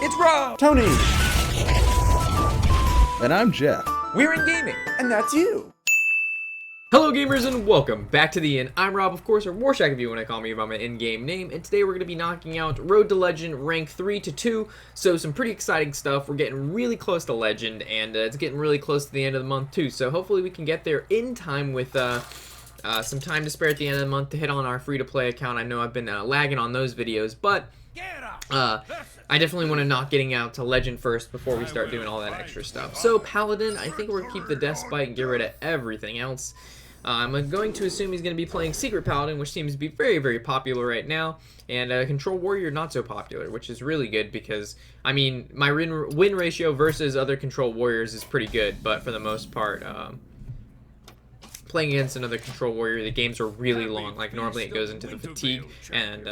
It's Rob! Tony! And I'm Jeff. We're in gaming. And that's you. Hello gamers and welcome back to the Inn. I'm Rob, of course, or Warshack if you want to call me by my in-game name, and today we're going to be knocking out Road to Legend rank 3 to 2, so some pretty exciting stuff. We're getting really close to Legend, and it's getting really close to the end of the month too, so hopefully we can get there in time with some time to spare at the end of the month to hit on our free-to-play account. I know I've been lagging on those videos, but I definitely want to knock getting out to Legend first before we start doing all that extra stuff. So Paladin, I think we're going to keep the Despite and get rid of everything else. I'm going to assume he's going to be playing Secret Paladin, which seems to be very, very popular right now, and Control Warrior not so popular, which is really good because, I mean, my win ratio versus other Control Warriors is pretty good, but for the most part, playing against another Control Warrior, the games are really long. Like, normally it goes into the fatigue, and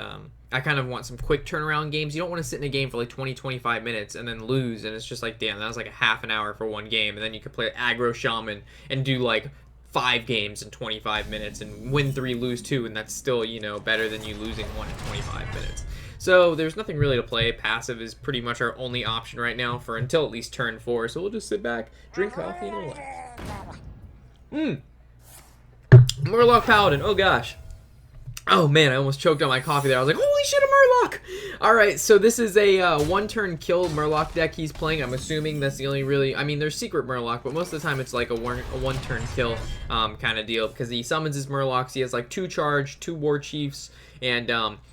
I kind of want some quick turnaround games. You don't want to sit in a game for like 20-25 minutes and then lose, and it's just like, damn, that was like a half an hour for one game, and then you could play Aggro Shaman and do like 5 games in 25 minutes and win 3, lose 2, and that's still, you know, better than you losing 1 in 25 minutes. So there's nothing really to play. Passive is pretty much our only option right now for until at least turn 4, so we'll just sit back, drink coffee, and relax. Murloc Paladin, oh gosh. Oh man, I almost choked on my coffee there. I was like, holy shit, a Murloc! Alright, so this is a one-turn kill Murloc deck he's playing. I'm assuming that's the only really... I mean, there's Secret Murloc, but most of the time it's like a one-turn kill kind of deal, because he summons his Murlocs. He has like 2 charge, 2 War Chiefs, and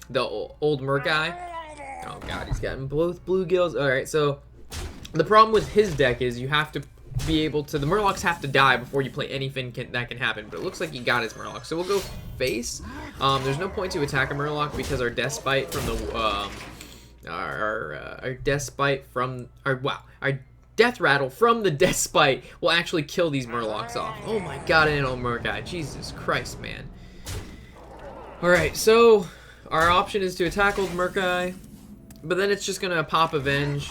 the old Merc guy. Oh god, he's gotten both blue gills. Alright, so the problem with his deck is you have to be able to... The Murlocs have to die before you play anything that can happen, but it looks like he got his Murloc. So we'll go face. There's no point to attack a Murloc because our Despite from the... our Despite from... our Death Rattle from the Despite will actually kill these Murlocs off. Oh my god, an old Merc guy. Jesus Christ, man. Alright, so our option is to attack old Merc guy, but then it's just gonna pop Avenge,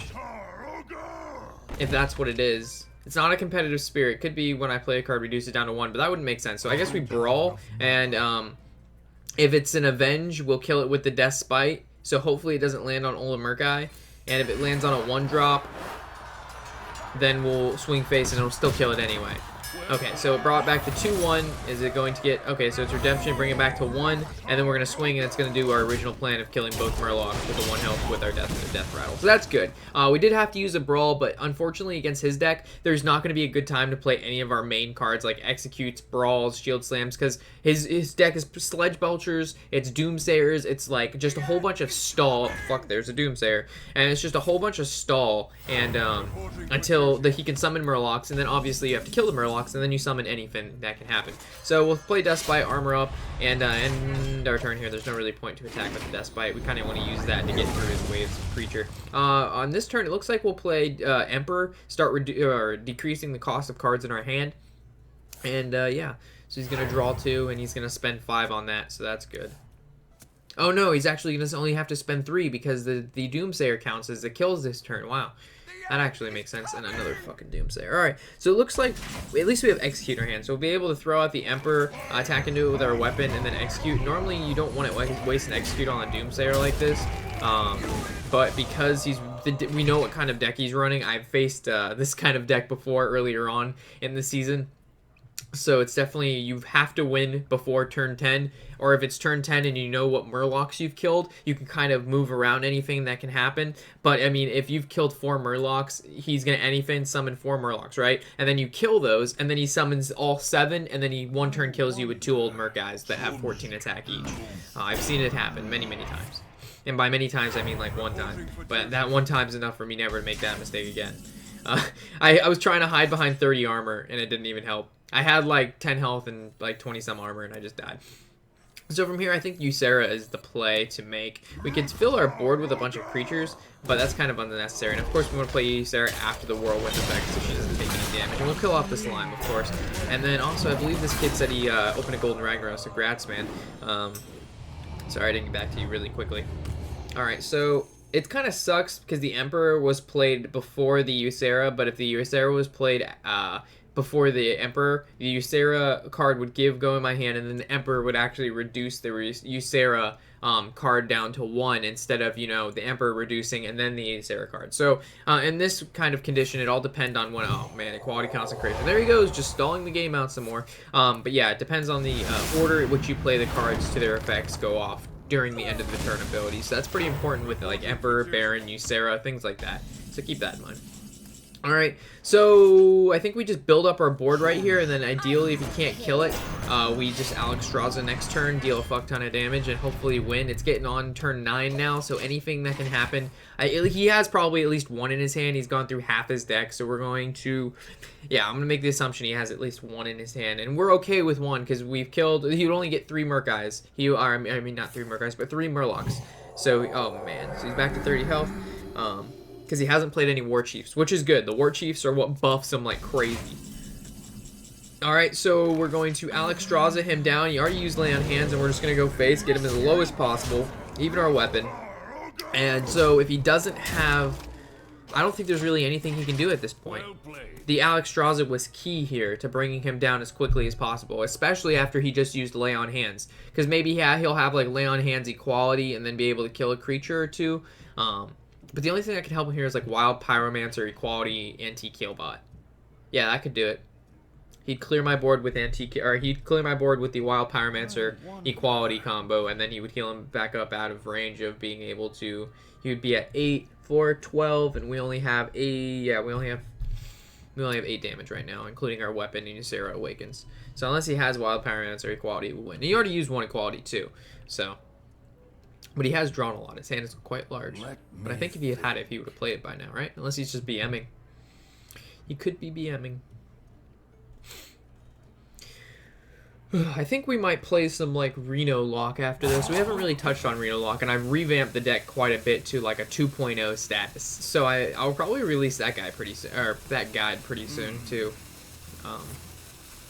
if that's what it is. It's not a competitive spirit. It could be when I play a card, reduce it down to 1, but that wouldn't make sense. So I guess we Brawl, and if it's an Avenge, we'll kill it with the Despite. So hopefully it doesn't land on Ola Murkai. And if it lands on a 1-drop, then we'll swing face and it'll still kill it anyway. Okay, so it brought back to 2-1. Is it going to get... Okay, so it's Redemption, bring it back to 1, and then we're going to swing, and it's going to do our original plan of killing both Murlocs with the 1 health with our Death Rattle. So that's good. We did have to use a Brawl, but unfortunately against his deck, there's not going to be a good time to play any of our main cards like Executes, Brawls, Shield Slams, because his deck is Sledge Belchers, it's Doomsayers, it's like just a whole bunch of stall. Fuck, there's a Doomsayer. And it's just a whole bunch of stall, and until he can summon Murlocs, and then obviously you have to kill the Murlocs, and then you summon anything that can happen. So we'll play Despite, armor up, and end our turn here. There's no really point to attack with the Despite. We kind of want to use that to get through his waves of creature. On this turn, it looks like we'll play Emperor, start decreasing the cost of cards in our hand. And yeah, so he's going to draw 2, and he's going to spend 5 on that, so that's good. Oh no, he's actually going to only have to spend 3 because the Doomsayer counts as it kills this turn. Wow. That actually makes sense, and another fucking Doomsayer. Alright, so it looks like at least we have Execute in our hand, so we'll be able to throw out the Emperor, attack into it with our weapon, and then Execute. Normally, you don't want to waste an Execute on a Doomsayer like this, but because we know what kind of deck he's running. I've faced this kind of deck before earlier on in the season. So it's definitely, you have to win before turn 10, or if it's turn 10 and you know what Murlocs you've killed, you can kind of move around anything that can happen. But I mean, if you've killed 4 Murlocs, he's gonna anything summon 4 Murlocs, right? And then you kill those, and then he summons all 7, and then he 1-turn kills you with 2 old Merc guys that have 14 attack each. I've seen it happen many, many times. And by many times, I mean like 1 time. But that 1 time's enough for me never to make that mistake again. I was trying to hide behind 30 armor, and it didn't even help. I had like 10 health and like 20 some armor, and I just died. So from here, I think Ysera is the play to make. We could fill our board with a bunch of creatures, but that's kind of unnecessary. And of course, we want to play Ysera after the Whirlwind effect, so she doesn't take any damage. And we'll kill off the slime, of course. And then also, I believe this kid said he opened a Golden Ragnarok, so grats, man. Sorry, I didn't get back to you really quickly. Alright, so it kind of sucks because the Emperor was played before the Ysera, but if the Ysera was played before the Emperor, the Ysera card would go in my hand, and then the Emperor would actually reduce the Ysera card down to 1 instead of, you know, the Emperor reducing and then the Ysera card. So in this kind of condition, it all depends on when, oh man, equality consecration. There he goes, just stalling the game out some more. But yeah, it depends on the order at which you play the cards to their effects go off during the end of the turn ability. So that's pretty important with like Emperor, Baron, Ysera, things like that. So keep that in mind. Alright, so I think we just build up our board right here, and then ideally, if you can't kill it, we just Alexstrasza next turn, deal a fuck ton of damage, and hopefully win. It's getting on turn 9 now, so anything that can happen. He has probably at least 1 in his hand. He's gone through half his deck, so we're going to... Yeah, I'm going to make the assumption he has at least 1 in his hand, and we're okay with 1, because we've killed... He would only get 3 Murk-Eyes. I mean, not 3 Murk-Eyes, but 3 Murlocs. So, oh man, so he's back to 30 health. Because he hasn't played any War Chiefs, which is good. The War Chiefs are what buffs him like crazy. Alright, so we're going to Alexstrasza him down. He already used Lay on Hands, and we're just going to go face, get him as low as possible, even our weapon. And so if he doesn't have... I don't think there's really anything he can do at this point. The Alexstrasza was key here to bringing him down as quickly as possible, especially after he just used Lay on Hands. Because maybe he'll have like Lay on Hands equality and then be able to kill a creature or two. But the only thing that could help him here is like Wild Pyromancer, Equality, Antique Bot. Yeah, that could do it. He'd clear my board with he'd clear my board with the Wild Pyromancer Equality combo, and then he would heal him back up out of range of being able to. He would be at 8, 4, 12, and we only have 8. Yeah, we only have 8 damage right now, including our weapon and Ysera Awakens. So unless he has Wild Pyromancer Equality, we'll win. And he already used 1 Equality too, so. But he has drawn a lot. His hand is quite large. But I think if he had it, he would have played it by now, right? Unless he's just BMing. He could be BMing. I think we might play some, like, Reno Lock after this. We haven't really touched on Reno Lock, and I've revamped the deck quite a bit to, like, a 2.0 status. So I'll probably release that guy pretty soon, or that guide pretty soon, too.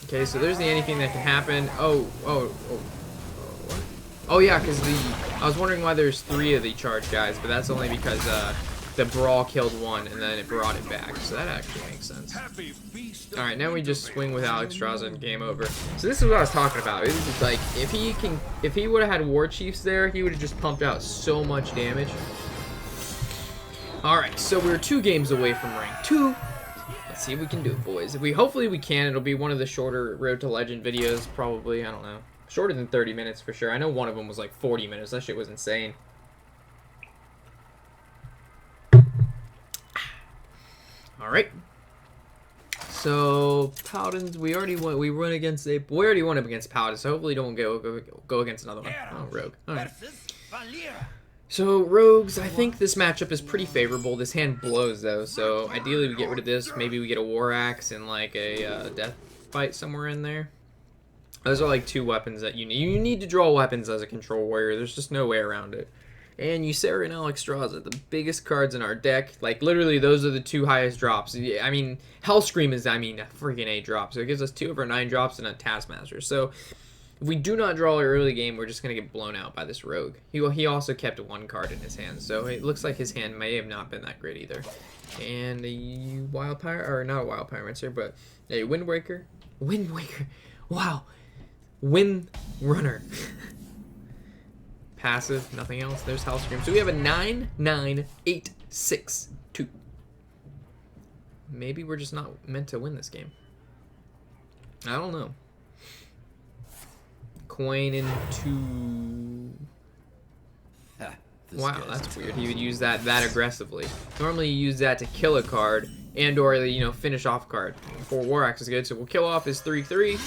Okay, so there's the anything that can happen. What? Oh yeah, because I was wondering why there's 3 of the charge guys, but that's only because the brawl killed 1 and then it brought it back, so that actually makes sense. Alright, now we just swing with Alexstrasza and game over. So this is what I was talking about. It was like if he would have had War Chiefs there, he would have just pumped out so much damage. Alright, so we're 2 games away from rank 2. Let's see if we can do it, boys. Hopefully we can. It'll be one of the shorter Road to Legend videos, probably. I don't know. Shorter than 30 minutes for sure. I know one of them was like 40 minutes. That shit was insane. Alright. So, Paladins, we already won. We won against we already won up against Paladins, so hopefully don't go against another one. Oh, Rogue. Alright. So, Rogues, I think this matchup is pretty favorable. This hand blows, though, so ideally we get rid of this. Maybe we get a War Axe and like a Death Bite somewhere in there. Those are like 2 weapons that you need. You need to draw weapons as a control warrior. There's just no way around it. And Ysera and Alexstrasza, the biggest cards in our deck. Like, literally, those are the 2 highest drops. I mean, Hellscream is, a freaking A drop. So it gives us 2 over 9 drops and a Taskmaster. So if we do not draw early game, we're just going to get blown out by this Rogue. He also kept 1 card in his hand. So it looks like his hand may have not been that great either. And a Wild Pyre, or not a Wild Pyromancer, but a Windwaker. Windwaker. Wow. Wind Runner. Passive, nothing else. There's Hellscream. So we have a 9, 9, 8, 6, 2. Maybe we're just not meant to win this game. I don't know. Coin into... Wow, that's weird. He would use that aggressively. Normally you use that to kill a card and or, you know, finish off a card. 4 War Axe is good, so we'll kill off his 3/3.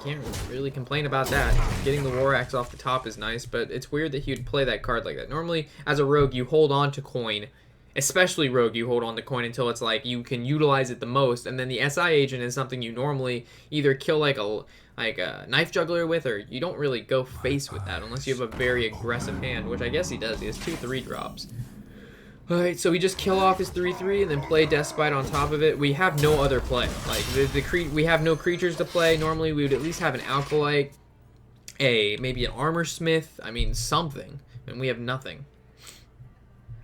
Can't really complain about that. Getting the War Axe off the top is nice, but it's weird that he would play that card like that. Normally, as a Rogue, you hold on to coin. Especially Rogue, you hold on to coin until it's like you can utilize it the most, and then the SI agent is something you normally either kill like a knife juggler with, or you don't really go face with that unless you have a very aggressive hand, which I guess he does. He has 2 3 drops. Alright, so we just kill off his 3/3 and then play Deathbite on top of it. We have no other play. Like, we have no creatures to play. Normally, we would at least have an Alkalite, maybe an Armor Smith, I mean, something. And we have nothing.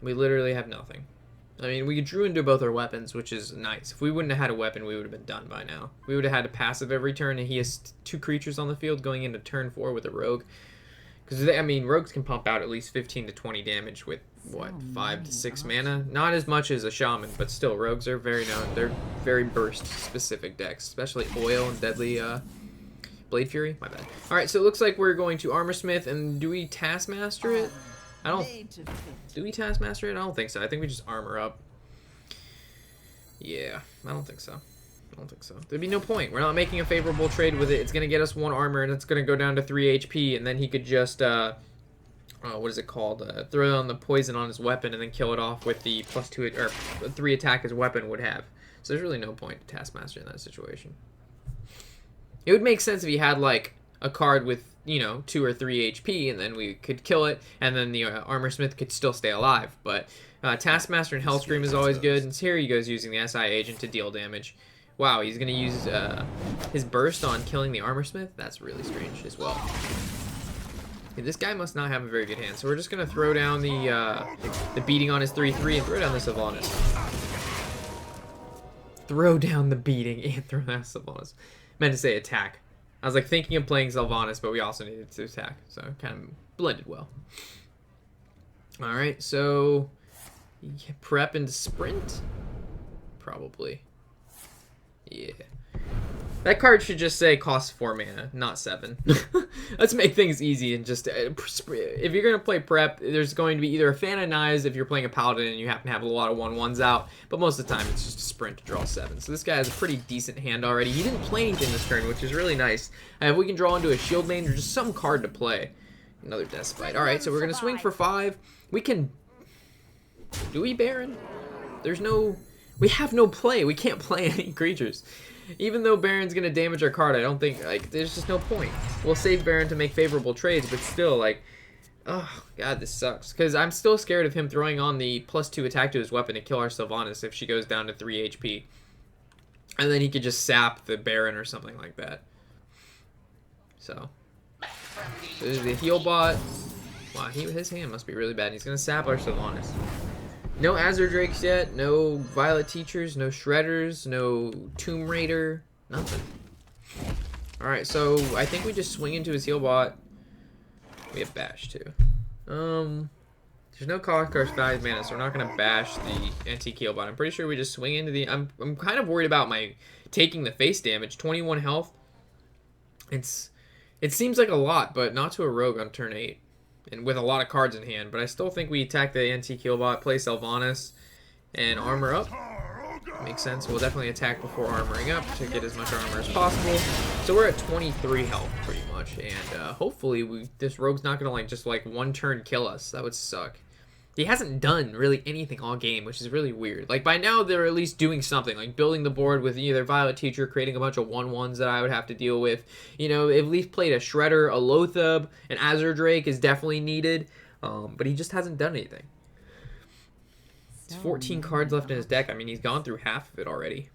We literally have nothing. I mean, we drew into both our weapons, which is nice. If we wouldn't have had a weapon, we would have been done by now. We would have had a passive every turn, and he has 2 creatures on the field going into turn 4 with a rogue. Because, I mean, rogues can pump out at least 15 to 20 damage with, what, 5 to 6 mana? Not as much as a shaman, but still, rogues are very known. They're very burst-specific decks, especially oil and deadly Blade Fury. My bad. Alright, so it looks like we're going to Armorsmith, and do we Taskmaster it? I don't... Do we Taskmaster it? I don't think so. I think we just armor up. Yeah, I don't think so. I don't think so. There'd be no point. We're not making a favorable trade with it. It's going to get us 1 armor, and it's going to go down to 3 HP, and then he could just, what is it called? Throw on the poison on his weapon and then kill it off with the +2, or 3 attack his weapon would have. So there's really no point to Taskmaster in that situation. It would make sense if he had, like, a card with, you know, 2 or 3 HP, and then we could kill it, and then the Armorsmith could still stay alive. But Taskmaster and Hellscream is always good, and here he goes using the SI agent to deal damage. Wow, he's going to use his burst on killing the Armorsmith? That's really strange as well. Okay, this guy must not have a very good hand, so we're just going to throw down the beating on his 3/3 and throw down the Sylvanas. Throw down the beating and throw down Sylvanas. Meant to say attack. I was like thinking of playing Sylvanas, but we also needed to attack, so kind of blended well. Alright, so prep into sprint? Probably. Yeah. That card should just say costs 4 mana, not 7. Let's make things easy and just... if you're going to play prep, there's going to be either a Fan of Knives if you're playing a Paladin and you happen to have a lot of 1/1s out, but most of the time it's just a sprint to draw 7. So this guy has a pretty decent hand already. He didn't play anything this turn, which is really nice. If we can draw into a Shield Lane or just some card to play. Another Despite. Alright, so we're going to swing for 5. We can... Do we Baron? There's no... We have no play. We can't play any creatures. Even though Baron's going to damage our card, I don't think, like, there's just no point. We'll save Baron to make favorable trades, but still, like, oh, God, this sucks. Because I'm still scared of him throwing on the +2 attack to his weapon to kill our Sylvanas if she goes down to 3 HP. And then he could just sap the Baron or something like that. So this is the heal bot. Wow, his hand must be really bad. He's going to sap our Sylvanas. No Azure Drakes yet, no Violet Teachers, no Shredders, no Tomb Raider, nothing. Alright, so I think we just swing into his heal bot. We have Bash too. There's no cost 5 mana, so we're not gonna bash the antique heal bot. I'm pretty sure we just swing into the... I'm kind of worried about my taking the face damage. 21 health. It seems like a lot, but not to a rogue on turn 8. And with a lot of cards in hand, but I still think we attack the antique heal bot, play Sylvanas, and armor up. Makes sense. We'll definitely attack before armoring up to get as much armor as possible. So we're at 23 health pretty much, and hopefully this rogue's not gonna like just like 1 turn kill us. That would suck. He hasn't done really anything all game, which is really weird. Like by now they're at least doing something, like building the board with either Violet Teacher, creating a bunch of 1/1s that I would have to deal with. You know, at least played a Shredder, a Lothab, an Azure Drake is definitely needed, but he just hasn't done anything. There's 14 cards left in his deck. I mean, he's gone through half of it already.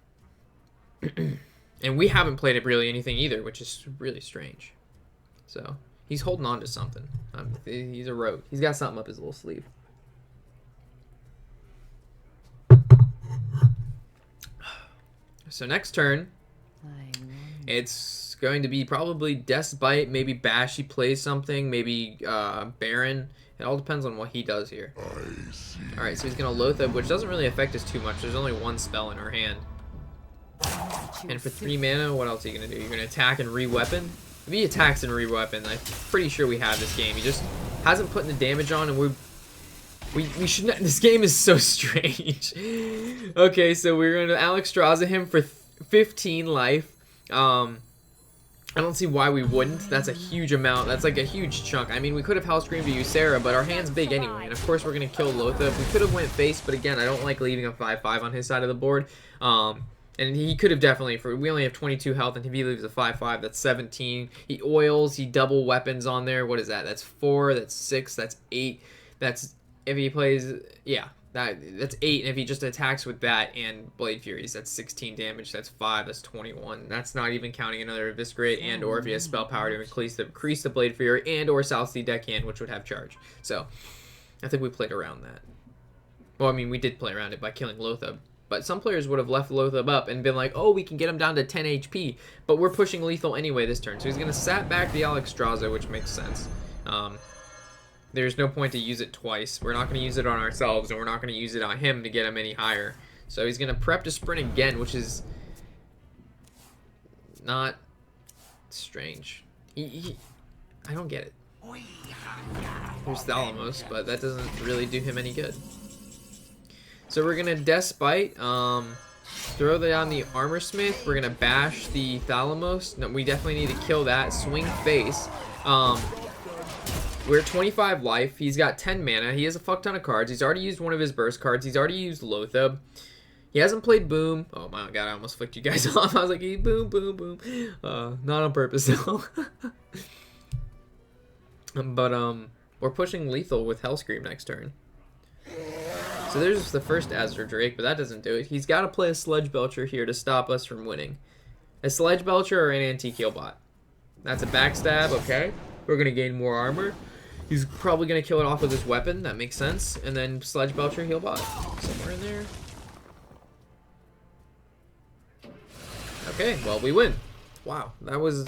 And we haven't played really anything either, which is really strange. So he's holding on to something. He's a rogue. He's got something up his little sleeve. So next turn, it's going to be probably Despite, maybe Bash, he plays something, maybe Baron. It all depends on what he does here. Alright, so he's going to Lothab, which doesn't really affect us too much. There's only 1 spell in our hand. And for 3 mana, what else are you going to do? You're going to attack and re-weapon? If he attacks and re-weapon, I'm pretty sure we have this game. He just hasn't put the damage on, and we should not. This game is so strange. Okay, so we're going to Alexstrasza him for 15 life. I don't see why we wouldn't. That's a huge amount. That's like a huge chunk. I mean, we could have Hellscream to use Sarah, but our hand's big anyway. And of course, we're going to kill Lothab. We could have went face, but again, I don't like leaving a 5/5 on his side of the board. And he could have definitely, we only have 22 health, and if he leaves a 5/5, that's 17. He oils, he double weapons on there. What is that? That's 4, that's 6, that's 8. That's, if he plays, yeah, that's 8. And if he just attacks with that and Blade Furies, that's 16 damage. That's 5, that's 21. That's not even counting another Eviscerate, and or if he has Spell Power to increase the Blade Fury, and or South Sea Deckhand, which would have charge. So, I think we played around that. Well, I mean, we did play around it by killing Lothab. But some players would have left Lothab up and been like, oh, we can get him down to 10 HP. But we're pushing lethal anyway this turn. So he's going to sap back the Alexstrasza, which makes sense. There's no point to use it twice. We're not going to use it on ourselves, and we're not going to use it on him to get him any higher. So he's going to prep to sprint again, which is not strange. I don't get it. There's Thalamos, but that doesn't really do him any good. So we're going to Despite, throw down the Armor Smith. We're going to bash the Thalamos. No, we definitely need to kill that. Swing face. We're at 25 life. He's got 10 mana. He has a fuck ton of cards. He's already used one of his burst cards. He's already used Lothab. He hasn't played Boom. Oh my god, I almost flicked you guys off. I was like, boom, boom, boom. Not on purpose though. But we're pushing lethal with Hellscream next turn. So there's the first Azure Drake, but that doesn't do it. He's got to play a Sledge Belcher here to stop us from winning. A Sledge Belcher or an Antique Healbot. That's a backstab, okay. We're going to gain more armor. He's probably going to kill it off with his weapon. That makes sense. And then Sledge Belcher, Healbot. Somewhere in there. Okay, well, we win. Wow, that was...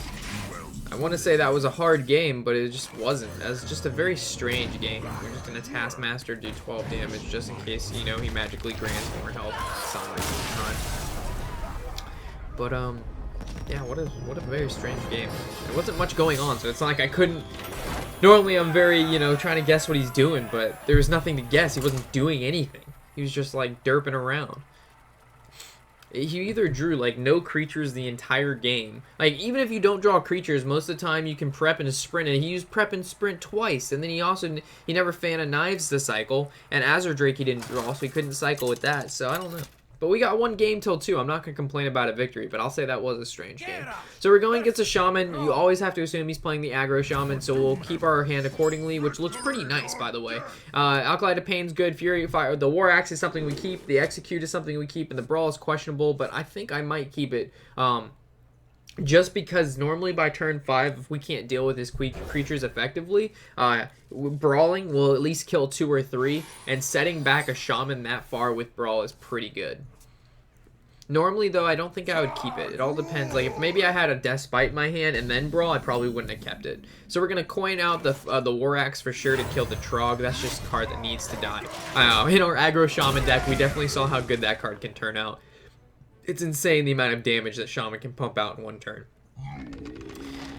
I want to say that was a hard game, but it just wasn't. That was just a very strange game. We're just going to Taskmaster do 12 damage just in case, you know, he magically grants more health some time. But, yeah, what a very strange game. There wasn't much going on, so it's not like I couldn't... Normally I'm very, you know, trying to guess what he's doing, but there was nothing to guess. He wasn't doing anything. He was just, like, derping around. He either drew like no creatures the entire game. Like even if you don't draw creatures, most of the time you can prep and sprint. And he used prep and sprint twice. And then he never fan of knives the cycle. And Azure Drake he didn't draw, so he couldn't cycle with that. So I don't know. But we got one game till 2. I'm not gonna complain about a victory, but I'll say that was a strange game. So we're going against a shaman. You always have to assume he's playing the aggro shaman, so we'll keep our hand accordingly, which looks pretty nice, by the way. Alkali to Pain's good. Fury Fire. The War Axe is something we keep. The Execute is something we keep, and the Brawl is questionable. But I think I might keep it. Just because normally by turn 5, if we can't deal with his creatures effectively, Brawling will at least kill 2 or 3, and setting back a Shaman that far with Brawl is pretty good. Normally, though, I don't think I would keep it. It all depends. Like, if maybe I had a Despite in my hand and then Brawl, I probably wouldn't have kept it. So we're going to coin out the War Axe for sure to kill the Trog. That's just a card that needs to die. In our aggro Shaman deck, we definitely saw how good that card can turn out. It's insane the amount of damage that Shaman can pump out in one turn.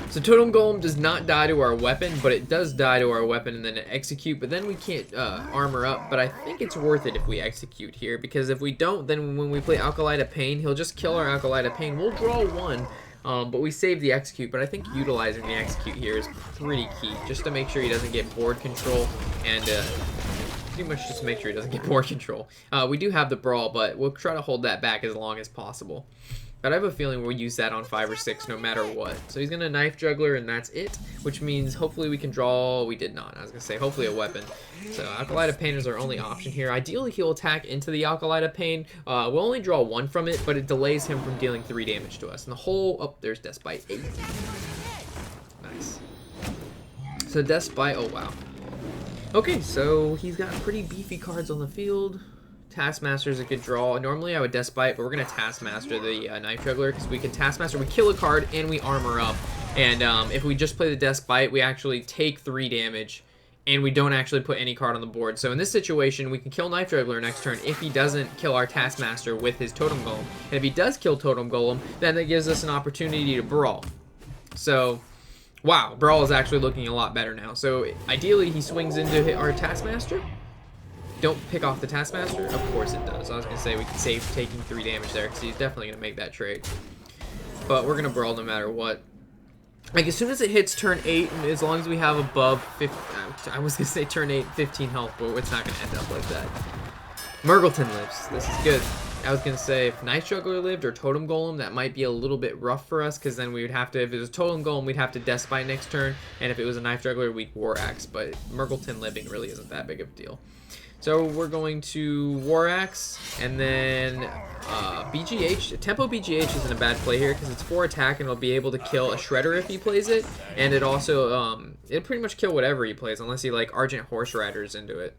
So Totem Golem does not die to our weapon, but it does die to our weapon and then Execute, but then we can't armor up. But I think it's worth it if we Execute here, because if we don't, then when we play Alkali to Pain, he'll just kill our Alkali to Pain. We'll draw 1, but we save the Execute. But I think utilizing the Execute here is pretty key, just to make sure he doesn't get board control and pretty much just make sure he doesn't get board control. We do have the Brawl, but we'll try to hold that back as long as possible. But I have a feeling we'll use that on 5 or 6 no matter what. So he's going to Knife Juggler, and that's it. Which means hopefully we can draw... We did not. I was going to say hopefully a weapon. So Alkali to Pain is our only option here. Ideally he'll attack into the Alkali to Pain. We'll only draw 1 from it, but it delays him from dealing 3 damage to us. And the whole... Oh, there's Despite 8. Nice. So Despite... Oh, wow. Okay, so he's got pretty beefy cards on the field. Taskmaster is a good draw. Normally I would Despite, but we're going to Taskmaster the Knife Juggler because we can Taskmaster, we kill a card, and we armor up. And if we just play the Despite, we actually take 3 damage, and we don't actually put any card on the board. So in this situation, we can kill Knife Juggler next turn if he doesn't kill our Taskmaster with his Totem Golem. And if he does kill Totem Golem, then that gives us an opportunity to Brawl. So... Wow, Brawl is actually looking a lot better now. So ideally he swings into our Taskmaster. Don't pick off the Taskmaster. Of course it does. I was going to say we can save taking 3 damage there because he's definitely going to make that trade. But we're going to Brawl no matter what. Like as soon as it hits turn 8, as long as we have above 50, I was going to say turn 8, 15 health, but it's not going to end up like that. Murgleton lives. This is good. I was going to say, if Knife Juggler lived or Totem Golem, that might be a little bit rough for us, because then we would have to, if it was Totem Golem, we'd have to Despite next turn, and if it was a Knife Juggler, we'd War Axe, but Murgleton living really isn't that big of a deal. So we're going to War Axe, and then BGH. Tempo BGH isn't a bad play here, because it's 4 attack, and it'll be able to kill a Shredder if he plays it, and it also, it'll pretty much kill whatever he plays, unless he, like, Argent Horse Riders into it.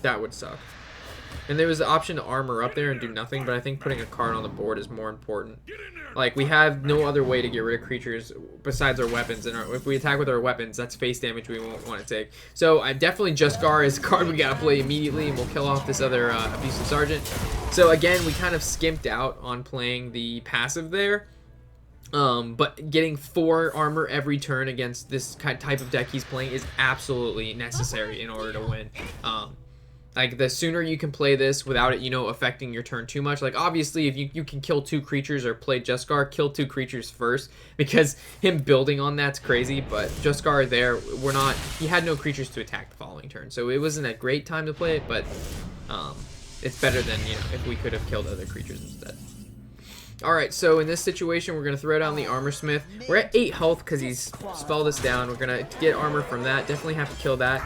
That would suck. And there was the option to armor up there and do nothing, but I think putting a card on the board is more important. Like, we have no other way to get rid of creatures besides our weapons, and if we attack with our weapons, that's face damage we won't want to take. So I definitely Juskar is a card we gotta play immediately, and we'll kill off this other Abusive Sergeant. So again, we kind of skimped out on playing the passive there. But getting 4 armor every turn against this type of deck he's playing is absolutely necessary in order to win. Like, the sooner you can play this without it, you know, affecting your turn too much. Like, obviously, if you can kill 2 creatures or play Juskar, kill 2 creatures first, because him building on that's crazy. But Juskar there, he had no creatures to attack the following turn, so it wasn't a great time to play it, but it's better than, you know, if we could have killed other creatures instead. Alright, so in this situation, we're going to throw down the Armor Smith. We're at 8 health because he's spelled us down. We're going to get armor from that. Definitely have to kill that.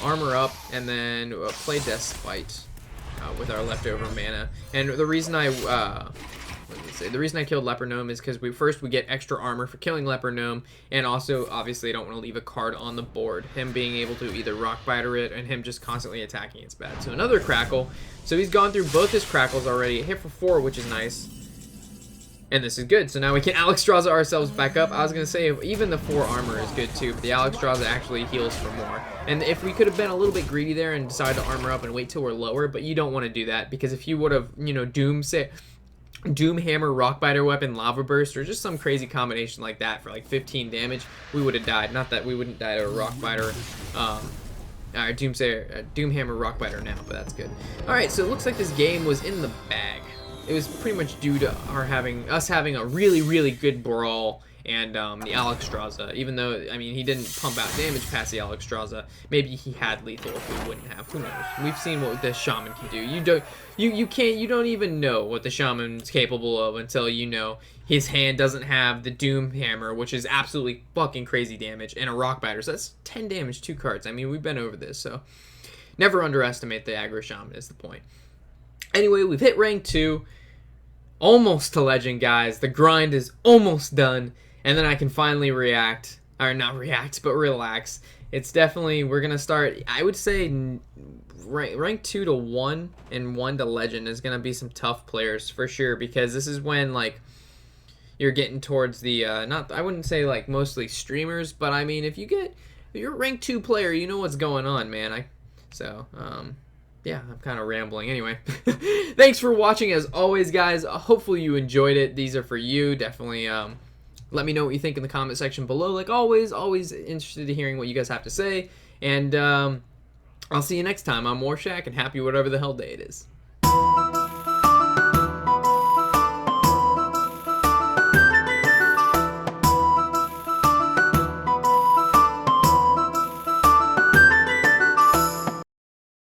Armor up, and then play Death Spite with our leftover mana. And the reason the reason I killed Leper Gnome is because we get extra armor for killing Leper Gnome, and also, obviously, I don't want to leave a card on the board. Him being able to either Rockbiter it, and him just constantly attacking it's bad. So another Crackle. So he's gone through both his Crackles already. Hit for 4, which is nice. And this is good, so now we can Alexstrasza ourselves back up. I was going to say, even the 4 armor is good too, but the Alexstrasza actually heals for more. And if we could have been a little bit greedy there and decided to armor up and wait till we're lower, but you don't want to do that, because if you would have, you know, Doom Hammer, Rockbiter Weapon, Lava Burst, or just some crazy combination like that for like 15 damage, we would have died. Not that we wouldn't die to a Rockbiter, Doom Hammer, Rockbiter now, but that's good. Alright, so it looks like this game was in the bag. It was pretty much due to us having a really, really good brawl and the Alexstrasza. Even though, I mean, he didn't pump out damage past the Alexstrasza. Maybe he had lethal if we wouldn't have. Who knows? We've seen what the Shaman can do. You don't even know what the Shaman's capable of until you know his hand doesn't have the Doom Hammer, which is absolutely fucking crazy damage, and a Rockbiter. So that's 10 damage, 2 cards. I mean, we've been over this, so never underestimate the aggro Shaman is the point. Anyway, we've hit rank 2. Almost to legend, guys. The grind is almost done, and then I can finally react, or not react, but relax. It's definitely, we're gonna start, I would say rank 2 to 1 and 1 to legend is gonna be some tough players for sure, because this is when, like, you're getting towards the I wouldn't say like mostly streamers, but I mean, if you're a rank 2 player, you know what's going on, man. Yeah, I'm kind of rambling. Anyway, thanks for watching as always, guys. Hopefully you enjoyed it. These are for you. Definitely let me know what you think in the comment section below. Like always interested in hearing what you guys have to say. And I'll see you next time. I'm Warshack, and happy whatever the hell day it is.